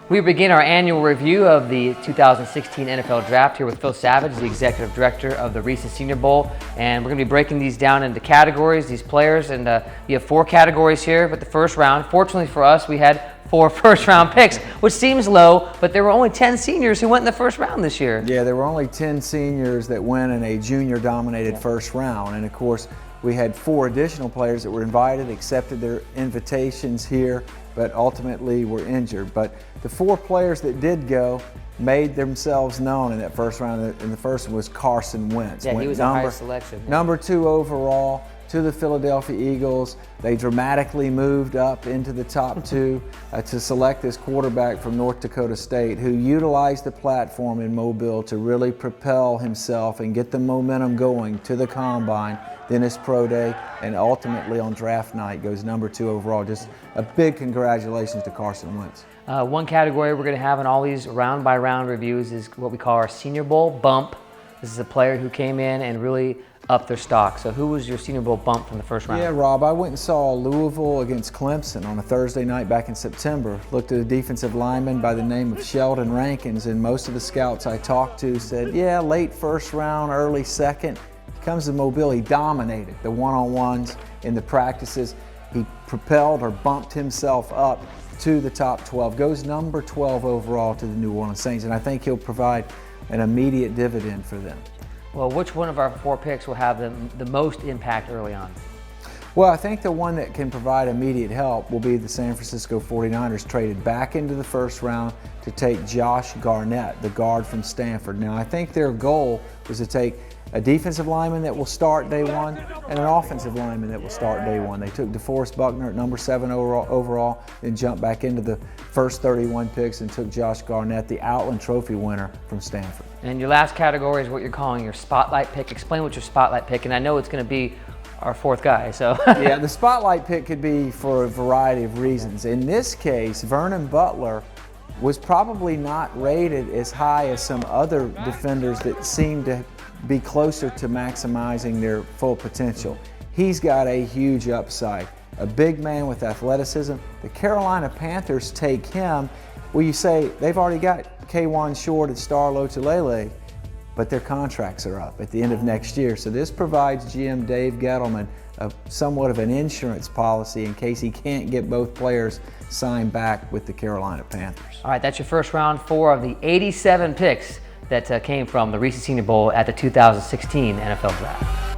We begin our annual review of the 2016 NFL Draft here with Phil Savage, the Executive Director of the REESE Senior Bowl. And we're going to be breaking these down into categories, these players. And we have 4 categories here, but the first round, fortunately for us, we had 4 first-round picks, which seems low, but there were only 10 seniors who went in the first round this year. Yeah, there were only 10 seniors that went in a junior-dominated first round. And, of course, we had 4 additional players that were invited, accepted their invitations here, but ultimately were injured. But the 4 players that did go made themselves known in that first round. And the first one was Carson Wentz. Yeah, he was our highest selection. Number 2 overall to the Philadelphia Eagles. They dramatically moved up into the top 2 to select this quarterback from North Dakota State, who utilized the platform in Mobile to really propel himself and get the momentum going to the combine, then his pro day, and ultimately on draft night goes number 2 overall. Just a big congratulations to Carson Wentz. One category we're going to have in all these round-by-round reviews is what we call our Senior Bowl bump. This is a player who came in and really upped their stock. So who was your Senior Bowl bump from the first round? Yeah, Rob, I went and saw Louisville against Clemson on a Thursday night back in September. Looked at a defensive lineman by the name of Sheldon Rankins, and most of the scouts I talked to said, yeah, late first round, early second. Comes to Mobile, he dominated the one-on-ones in the practices. He propelled or bumped himself up to the top 12, goes number 12 overall to the New Orleans Saints, and I think he'll provide an immediate dividend for them. Well, which one of our 4 picks will have the most impact early on? Well, I think the one that can provide immediate help will be the San Francisco 49ers, traded back into the first round to take Josh Garnett, the guard from Stanford. Now, I think their goal was to take a defensive lineman that will start day 1 and an offensive lineman that will start day 1. They took DeForest Buckner at number 7 overall, then jumped back into the first 31 picks and took Josh Garnett, the Outland Trophy winner from Stanford. And your last category is what you're calling your spotlight pick. Explain what your spotlight pick, and I know it's going to be our 4th guy. So yeah, the spotlight pick could be for a variety of reasons. In this case, Vernon Butler was probably not rated as high as some other defenders that seemed to be closer to maximizing their full potential. He's got a huge upside, a big man with athleticism. The Carolina Panthers take him. Well, you say they've already got K'Wan Short and Star Lotulelei, but their contracts are up at the end of next year. So this provides GM Dave Gettleman somewhat of an insurance policy in case he can't get both players signed back with the Carolina Panthers. All right, that's your first round 4 of the 87 picks that came from the REESE Senior Bowl at the 2016 NFL Draft.